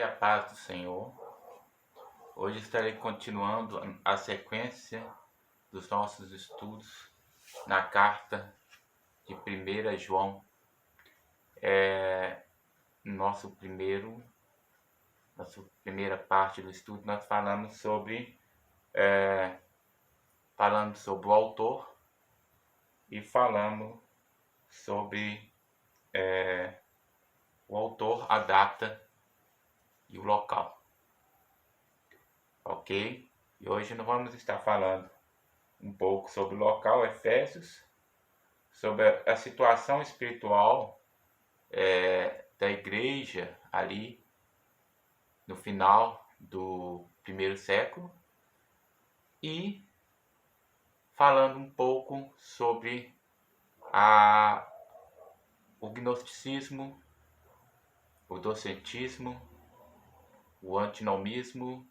e a paz do Senhor. Hoje estarei continuando a sequência dos nossos estudos na carta de 1 João. Nossa primeira parte do estudo, nós falamos sobre o autor e falamos sobre o autor, a data e o local. Ok? E hoje nós vamos estar falando um pouco sobre o local, Efésios, sobre a situação espiritual da igreja ali no final do primeiro século e falando um pouco sobre o gnosticismo, o docetismo, o antinomismo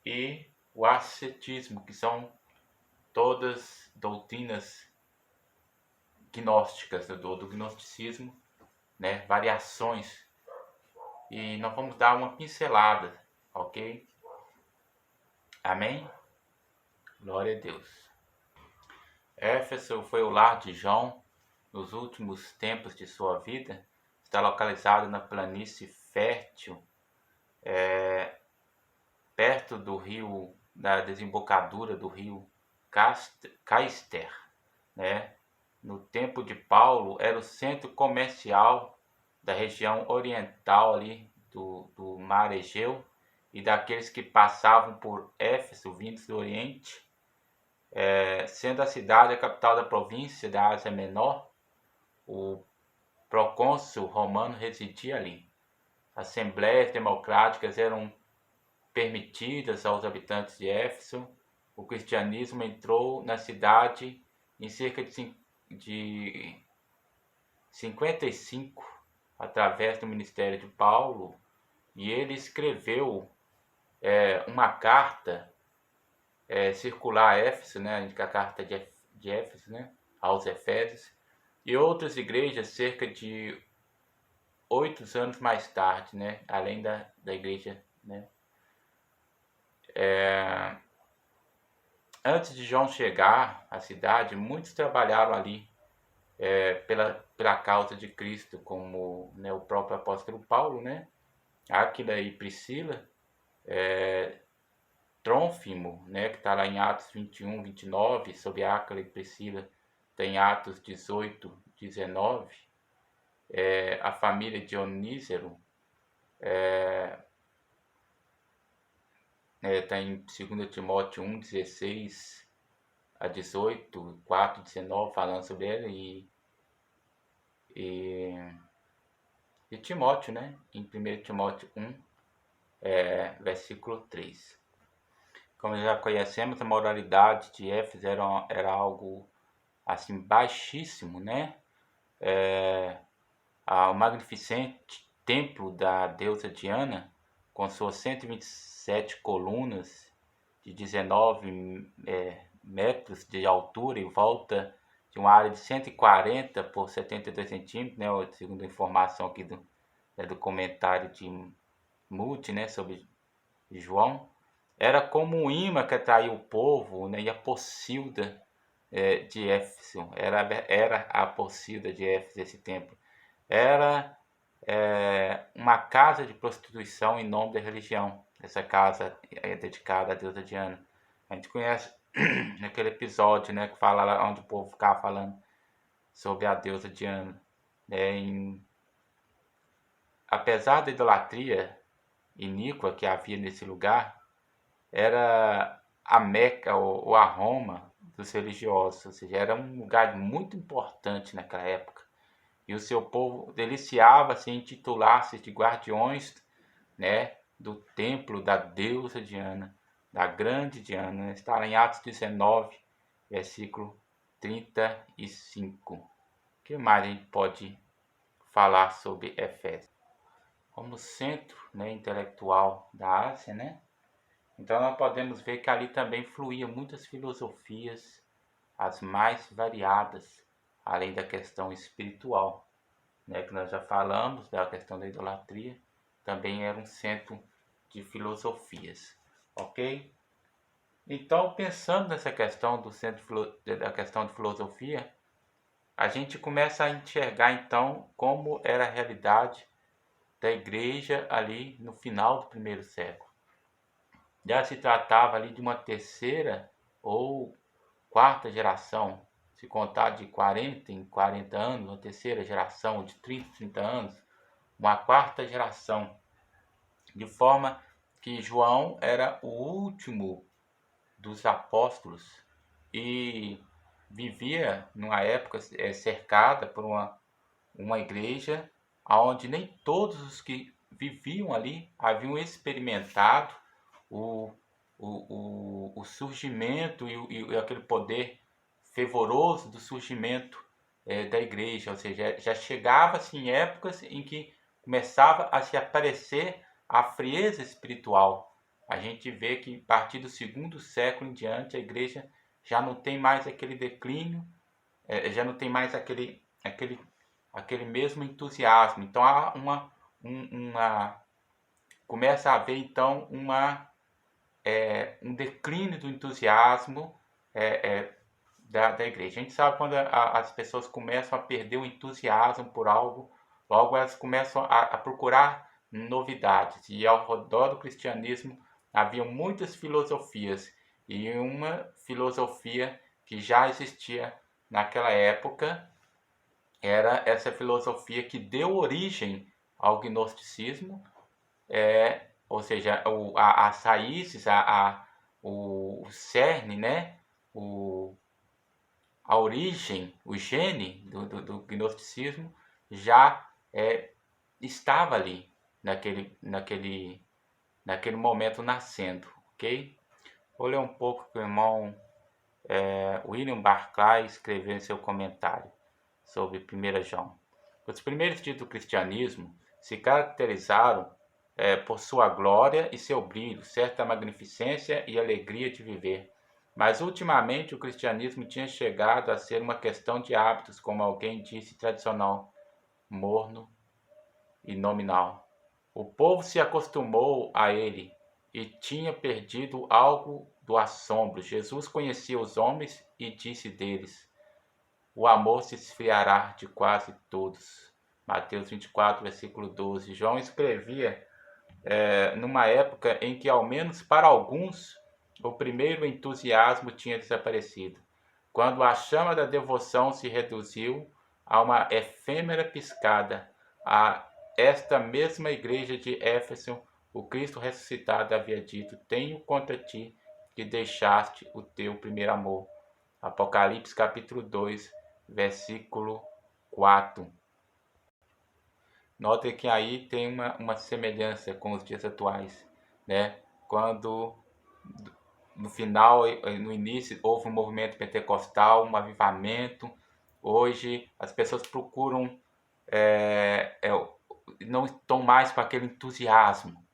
e o ascetismo, que são todas doutrinas gnósticas do gnosticismo, né? Variações. E nós vamos dar uma pincelada, ok? Amém? Glória a Deus. Éfeso foi o lar de João nos últimos tempos de sua vida. Está localizado na planície fértil, perto do rio, da desembocadura do rio Caister, né? No tempo de Paulo, era o centro comercial da região oriental ali do Mar Egeu e daqueles que passavam por Éfeso, vindos do Oriente. Sendo a cidade a capital da província da Ásia Menor, o procônsul romano residia ali. Assembleias democráticas eram permitidas aos habitantes de Éfeso. O cristianismo entrou na cidade em cerca de 55, através do ministério de Paulo, e ele escreveu uma carta circular a Éfeso, né, a carta de Éfeso, né, aos Efésios, e outras igrejas cerca de 8 anos mais tarde, né, além da igreja, né. Antes de João chegar à cidade, muitos trabalharam ali pela causa de Cristo, como, né, o próprio apóstolo Paulo, né, Áquila e Priscila, Trôfimo, né, que está lá em Atos 21, 29, sobre Áquila e Priscila, tem Atos 18, 19, a família Dionísero, está em 2 Timóteo 1, 16 a 18, 4, 19, falando sobre ele, e Timóteo, né, em 1 Timóteo 1, versículo 3. Como já conhecemos, a moralidade de Éfeso era algo assim baixíssimo, né? O magnificente templo da deusa Diana, com suas 127 colunas de 19 metros de altura e volta de uma área de 140 por 72 centímetros, né? Segundo a informação aqui do comentário de Moody, né? Sobre João. Era como um imã que atraía o povo, né? E a Pocilda de Éfeso, era a Pocilda de Éfeso, esse templo. Era uma casa de prostituição em nome da religião. Essa casa é dedicada à deusa Diana. A gente conhece naquele episódio, né, que fala lá onde o povo ficava falando sobre a deusa Diana. Apesar da idolatria iníqua que havia nesse lugar, era a Meca ou a Roma dos religiosos, ou seja, era um lugar muito importante naquela época. E o seu povo deliciava-se em titular-se de guardiões, né, do templo da deusa Diana, da grande Diana. Está lá em Atos 19, versículo 35. O que mais a gente pode falar sobre Efésios? Como centro, né, intelectual da Ásia, né? Então nós podemos ver que ali também fluíam muitas filosofias, as mais variadas, além da questão espiritual, né, que nós já falamos da questão da idolatria. também era um centro de filosofias, ok? Então, pensando nessa questão do da questão de filosofia, a gente começa a enxergar então como era a realidade da igreja ali no final do primeiro século. Já se tratava ali de uma terceira ou quarta geração, se contar de 40 em 40 anos, uma terceira geração de 30 em 30 anos, uma quarta geração, de forma que João era o último dos apóstolos e vivia numa época cercada por uma igreja onde nem todos os que viviam ali haviam experimentado o, o surgimento e aquele poder fervoroso do surgimento da igreja, ou seja, já chegava-se em épocas em que começava a se aparecer a frieza espiritual. A gente vê que a partir do segundo século em diante a igreja já não tem mais aquele declínio, já não tem mais aquele mesmo entusiasmo. Então há começa a haver então um declínio do entusiasmo da igreja. A gente sabe quando as pessoas começam a perder o entusiasmo por algo, logo elas começam a procurar novidades. E ao redor do cristianismo havia muitas filosofias, e uma filosofia que já existia naquela época era essa filosofia que deu origem ao gnosticismo, ou seja, as raízes, o cerne, né? A origem, o gene do gnosticismo já estava ali naquele momento nascendo, ok? Vou ler um pouco que o irmão William Barclay escreveu em seu comentário sobre 1 João. Os primeiros dias do cristianismo se caracterizaram por sua glória e seu brilho, certa magnificência e alegria de viver. Mas ultimamente o cristianismo tinha chegado a ser uma questão de hábitos, como alguém disse, tradicional, morno e nominal. O povo se acostumou a ele e tinha perdido algo do assombro. Jesus conhecia os homens e disse deles: o amor se esfriará de quase todos. Mateus 24, versículo 12. João escrevia numa época em que, ao menos para alguns, o primeiro entusiasmo tinha desaparecido. Quando a chama da devoção se reduziu a uma efêmera piscada, a esta mesma igreja de Éfeso, o Cristo ressuscitado havia dito: tenho contra ti que deixaste o teu primeiro amor. Apocalipse capítulo 2, versículo 4. Note que aí tem uma semelhança com os dias atuais, né? Quando no final, no início, houve um movimento pentecostal, um avivamento. Hoje as pessoas procuram, não estão mais com aquele entusiasmo,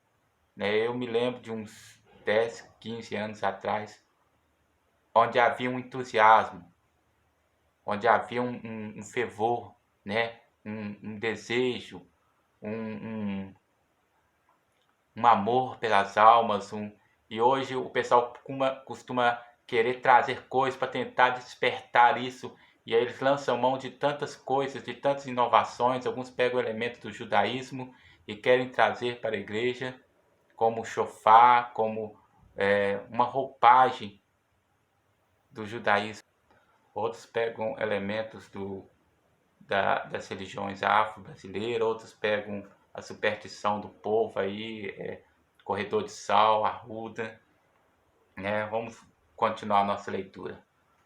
né? Eu me lembro de uns 10, 15 anos atrás, onde havia um entusiasmo, onde havia um fervor, né? Um desejo, um, um amor pelas almas, e hoje o pessoal costuma querer trazer coisas para tentar despertar isso, e aí eles lançam mão de tantas coisas, de tantas inovações. Alguns pegam elementos do judaísmo e querem trazer para a igreja, como o shofar, como uma roupagem do judaísmo. Outros pegam elementos das religiões afro-brasileiras, outros pegam a superstição do povo aí, corredor de sal, arruda, né? Vamos continuar a nossa leitura.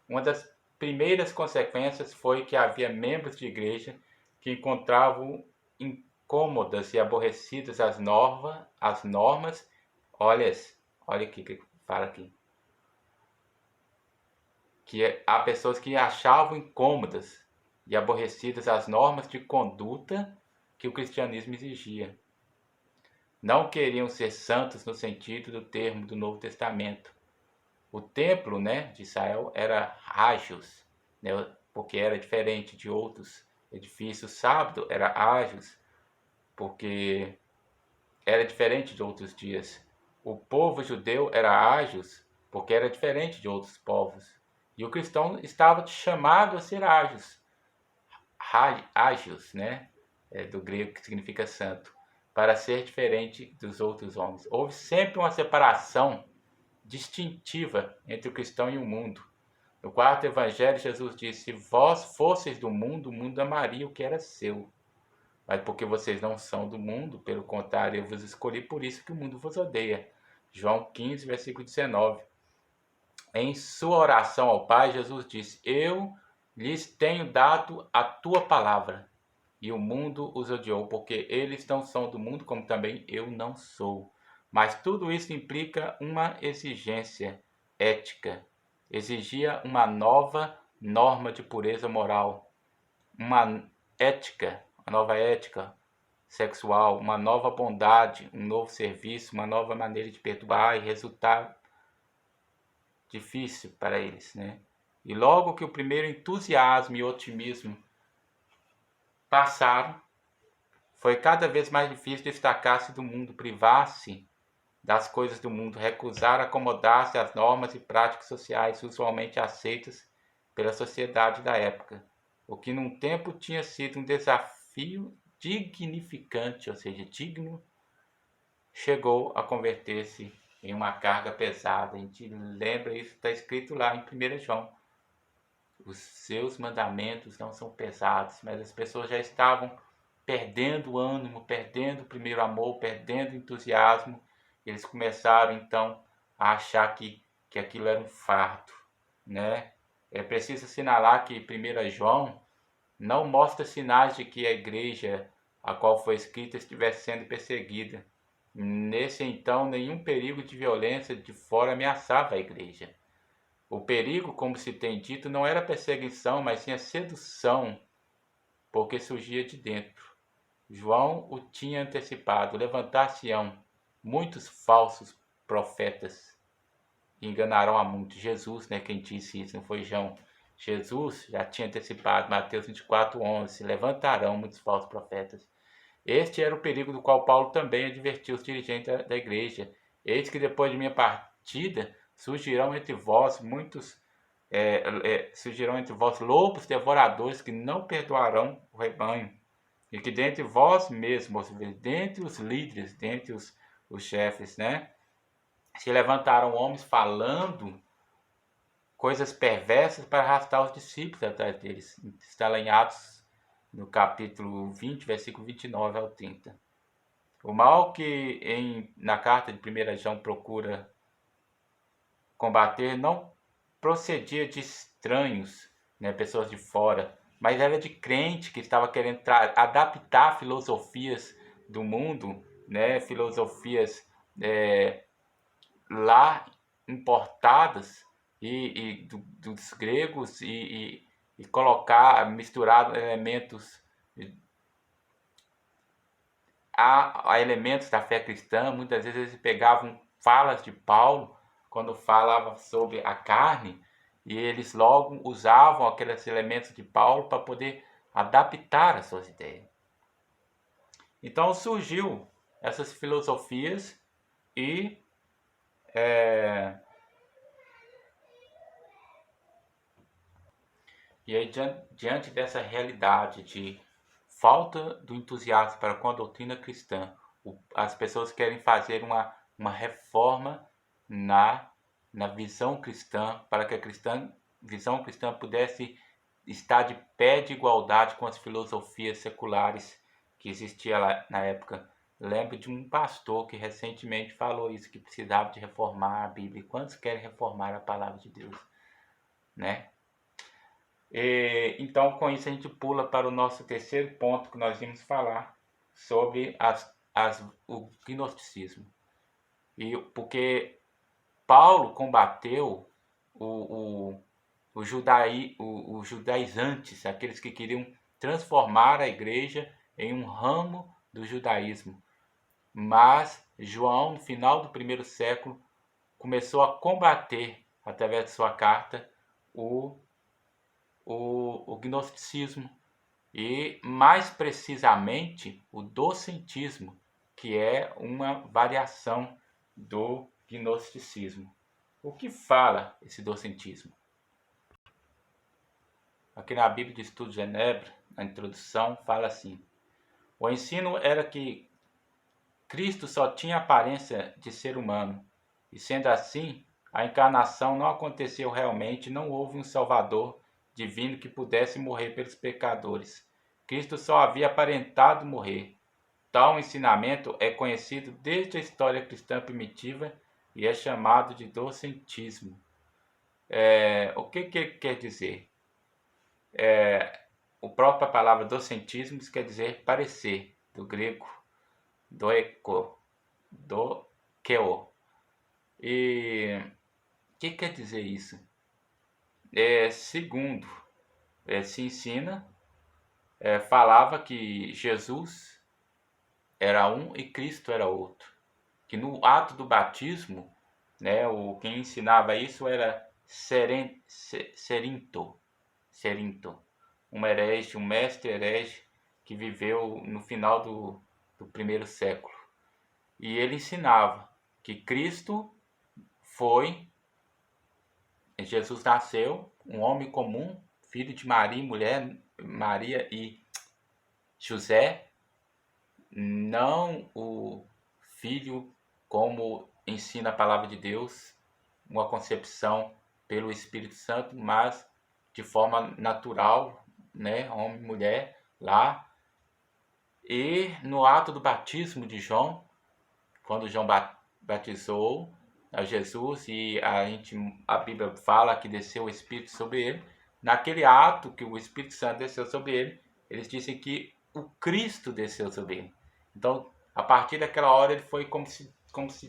Uma das primeiras consequências foi que havia membros de igreja que encontravam incômodas e aborrecidas as normas. Olha aqui que fala aqui. Que há pessoas que achavam incômodas e aborrecidas as normas de conduta que o cristianismo exigia. Não queriam ser santos no sentido do termo do Novo Testamento. O templo, né, de Israel era ágios, né, porque era diferente de outros edifícios. O sábado era ágios, porque era diferente de outros dias. O povo judeu era ágios porque era diferente de outros povos. E o cristão estava chamado a ser ágios, né? Do grego que significa santo, para ser diferente dos outros homens. Houve sempre uma separação distintiva entre o cristão e o mundo. No quarto evangelho, Jesus disse: se vós fosseis do mundo, o mundo amaria o que era seu. Mas porque vocês não são do mundo, pelo contrário, eu vos escolhi, por isso que o mundo vos odeia. João 15, versículo 19. Em sua oração ao Pai, Jesus disse: eu lhes tenho dado a tua palavra, e o mundo os odiou, porque eles não são do mundo, como também eu não sou. Mas tudo isso implica uma exigência ética. Exigia uma nova norma de pureza moral, uma nova ética sexual, uma nova bondade, um novo serviço, uma nova maneira de perdoar e resultar difícil para eles, né? E logo que o primeiro entusiasmo e otimismo passaram, foi cada vez mais difícil destacar-se do mundo, privar-se das coisas do mundo, recusar acomodar-se às normas e práticas sociais usualmente aceitas pela sociedade da época, o que num tempo tinha sido um desafio dignificante, ou seja, digno, chegou a converter-se em uma carga pesada. A gente lembra isso, está escrito lá em 1 João. Os seus mandamentos não são pesados, mas as pessoas já estavam perdendo o ânimo, perdendo o primeiro amor, perdendo o entusiasmo. Eles começaram então a achar que aquilo era um fardo, né? É preciso assinalar que 1 João não mostra sinais de que a igreja a qual foi escrita estivesse sendo perseguida. Nesse então, nenhum perigo de violência de fora ameaçava a igreja. O perigo, como se tem dito, não era perseguição, mas sim a sedução, porque surgia de dentro. João o tinha antecipado: levantar-se-ão muitos falsos profetas e enganarão a muitos. Jesus, né, quem disse isso, não foi João. Jesus já tinha antecipado, Mateus 24:11, se levantarão muitos falsos profetas. Este era o perigo do qual Paulo também advertiu os dirigentes da igreja. Eis que depois de minha partida surgirão entre vós surgirão entre vós lobos devoradores que não perdoarão o rebanho, e que dentre vós mesmos, dentre os líderes, dentre os chefes, né, se levantaram homens falando coisas perversas para arrastar os discípulos atrás deles. Está lá em Atos, no capítulo 20, versículo 29 ao 30. O mal que na carta de 1 João procura combater não procedia de estranhos, né, pessoas de fora, mas era de crente que estava querendo adaptar filosofias do mundo, né, filosofias lá importadas dos gregos e colocar, misturar elementos a elementos da fé cristã. Muitas vezes eles pegavam falas de Paulo quando falava sobre a carne, e eles logo usavam aqueles elementos de Paulo para poder adaptar as suas ideias. Então surgiu essas filosofias e aí, diante dessa realidade de falta do entusiasmo para com a doutrina cristã, as pessoas querem fazer uma reforma na visão cristã, para que a visão cristã pudesse estar de pé de igualdade com as filosofias seculares que existiam lá na época. Lembro de um pastor que recentemente falou isso, que precisava de reformar a Bíblia. Quantos querem reformar a palavra de Deus, né? Então, com isso, a gente pula para o nosso terceiro ponto que nós vimos falar sobre o gnosticismo. Porque Paulo combateu os judaizantes, aqueles que queriam transformar a igreja em um ramo do judaísmo. Mas João, no final do primeiro século, começou a combater, através de sua carta, o gnosticismo e, mais precisamente, o docentismo, que é uma variação do gnosticismo. O que fala esse docentismo? Aqui na Bíblia de Estudo de Genebra, na introdução, fala assim: o ensino era que Cristo só tinha aparência de ser humano, e sendo assim, a encarnação não aconteceu realmente, não houve um Salvador divino que pudesse morrer pelos pecadores. Cristo só havia aparentado morrer. Tal ensinamento é conhecido desde a história cristã primitiva e é chamado de docentismo. O que quer dizer? A própria palavra docentismo quer dizer parecer, do grego doeko, dokeo. E o que quer dizer isso? Segundo se ensina, falava que Jesus era um e Cristo era outro. Que no ato do batismo, né, quem ensinava isso era Cerinto, um herege, um mestre herege que viveu no final do primeiro século. E ele ensinava que Cristo Jesus nasceu, um homem comum, filho de Maria e José, não o filho como ensina a palavra de Deus, uma concepção pelo Espírito Santo, mas de forma natural, né, homem e mulher lá. E no ato do batismo de João, quando João batizou a Jesus e a Bíblia fala que desceu o Espírito sobre ele, naquele ato que o Espírito Santo desceu sobre ele, eles dizem que o Cristo desceu sobre ele. Então, a partir daquela hora, ele foi, como se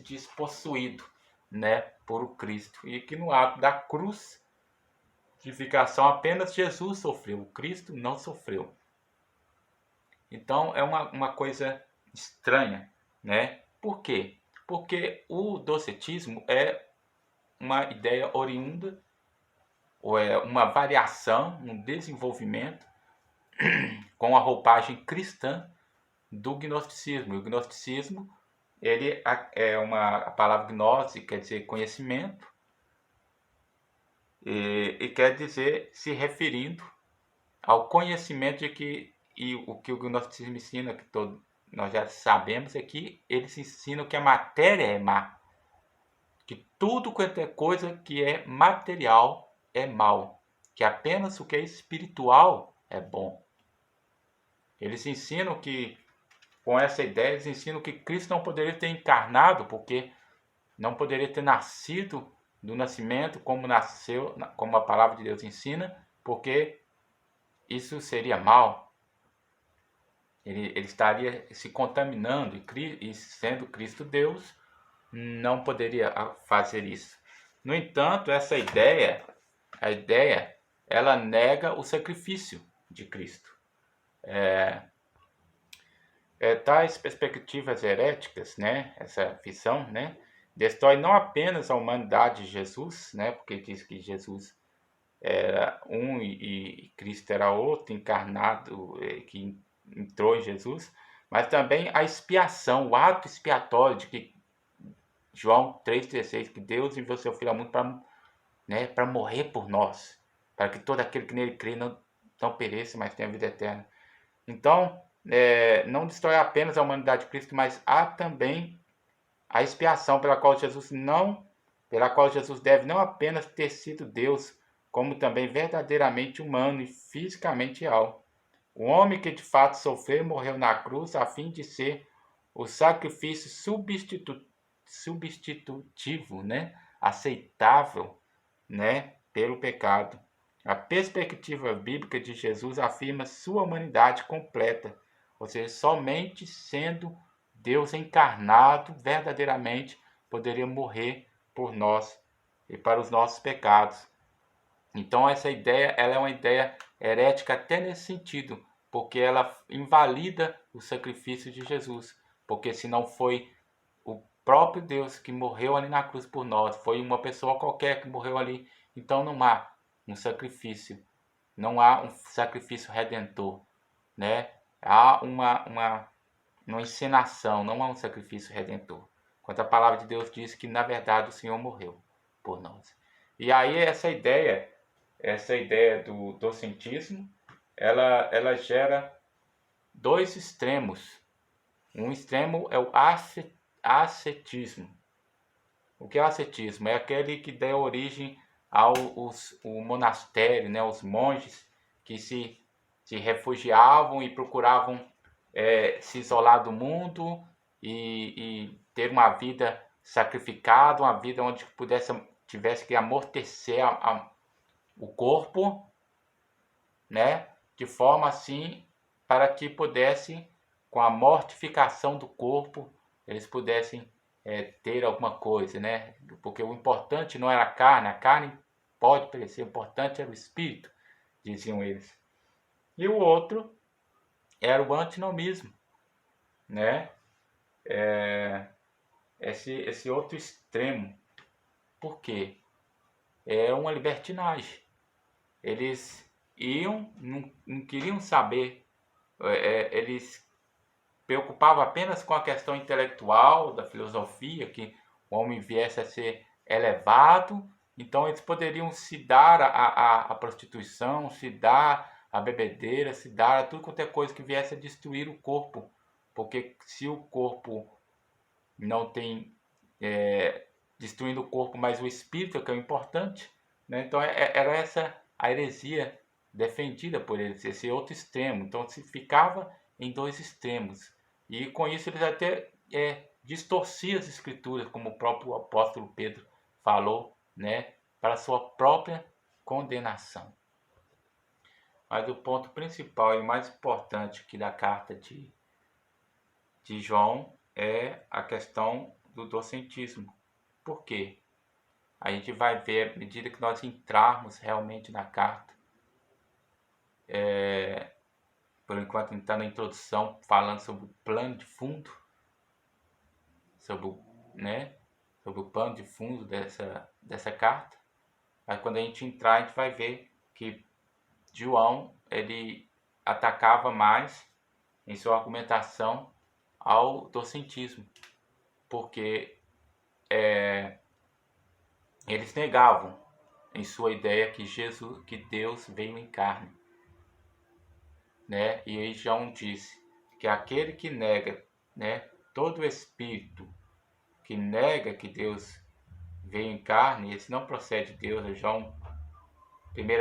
diz, possuído, né, por o Cristo. E que no ato da crucificação apenas Jesus sofreu, o Cristo não sofreu. Então, é uma coisa estranha, né? Por quê? Porque o docetismo é uma ideia oriunda, ou é uma variação, um desenvolvimento com a roupagem cristã do gnosticismo. O gnosticismo, ele a palavra gnose quer dizer conhecimento, e quer dizer se referindo ao conhecimento de que, e o que o gnosticismo ensina, que nós já sabemos, é que eles ensinam que a matéria é má, que tudo quanto é coisa que é material é mal, que apenas o que é espiritual é bom. Eles ensinam que, com essa ideia, eles ensinam que Cristo não poderia ter encarnado, porque não poderia ter nascido do nascimento como nasceu, como a palavra de Deus ensina, porque isso seria mal. Ele estaria se contaminando e sendo Cristo Deus, não poderia fazer isso. No entanto, a ideia, ela nega o sacrifício de Cristo. Tais perspectivas heréticas, né, essa visão, né, destrói não apenas a humanidade de Jesus, né, porque diz que Jesus era um e Cristo era outro, encarnado, que entrou em Jesus, mas também a expiação, o ato expiatório de que João 3,16, que Deus enviou seu Filho ao mundo para morrer por nós, para que todo aquele que nele crê não pereça, mas tenha vida eterna. Então, não destrói apenas a humanidade de Cristo, mas há também a expiação pela qual Jesus deve não apenas ter sido Deus, como também verdadeiramente humano e fisicamente real. O homem que de fato sofreu e morreu na cruz a fim de ser o sacrifício substitutivo, né? Aceitável, né? Pelo pecado. A perspectiva bíblica de Jesus afirma sua humanidade completa, ou seja, somente sendo Deus encarnado verdadeiramente poderia morrer por nós e para os nossos pecados. Então essa ideia, ela é uma ideia herética até nesse sentido, porque ela invalida o sacrifício de Jesus, porque se não foi o próprio Deus que morreu ali na cruz por nós, foi uma pessoa qualquer que morreu ali, então não há um sacrifício, não há um sacrifício redentor, né? Há uma encenação, não é um sacrifício redentor. Quando a palavra de Deus diz que, na verdade, o Senhor morreu por nós. E aí essa ideia do docentismo, ela gera dois extremos. Um extremo é o ascetismo. O que é o ascetismo? É aquele que deu origem ao o monastério, né? Os monges que se refugiavam e procuravam se isolar do mundo e ter uma vida sacrificada, uma vida onde tivesse que amortecer o corpo, né? De forma assim para que pudessem, com a mortificação do corpo, eles pudessem ter alguma coisa, né? Porque o importante não era a carne pode perecer, o importante era o espírito, diziam eles. E o outro era o antinomismo, né? Esse outro extremo. Por quê? É uma libertinagem. Eles não queriam saber, eles preocupavam apenas com a questão intelectual, da filosofia, que o homem viesse a ser elevado, então eles poderiam se dar à prostituição, se dar à bebedeira, se dar a tudo quanto é coisa que viesse a destruir o corpo, porque se o corpo não tem, destruindo o corpo, mas o espírito que é o importante, né? Então era essa a heresia defendida por eles, esse outro extremo. Então se ficava em dois extremos. E com isso eles até distorciam as escrituras, como o próprio apóstolo Pedro falou, né? Para a sua própria condenação. Mas o ponto principal e mais importante aqui da carta de João é a questão do docentismo. Por quê? A gente vai ver, à medida que nós entrarmos realmente na carta, por enquanto a gente está na introdução falando sobre o plano de fundo, sobre o pano de fundo dessa carta. Mas quando a gente entrar, a gente vai ver que João ele atacava mais em sua argumentação ao docentismo, porque eles negavam em sua ideia que Deus veio em carne, né? E aí João disse que aquele que nega, né, todo espírito que nega que Deus veio em carne, esse não procede de Deus. 1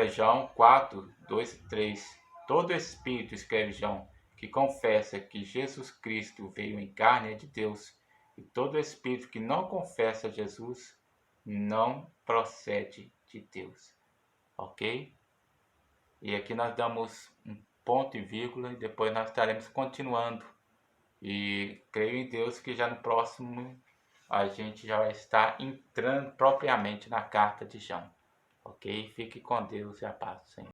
João 4, 2 e 3. Todo espírito, escreve João, que confessa que Jesus Cristo veio em carne é de Deus. E todo espírito que não confessa Jesus não procede de Deus. Ok? E aqui nós damos um ponto e vírgula e depois nós estaremos continuando. E creio em Deus que já no próximo a gente já vai estar entrando propriamente na carta de João. Ok? Fique com Deus e a paz do Senhor.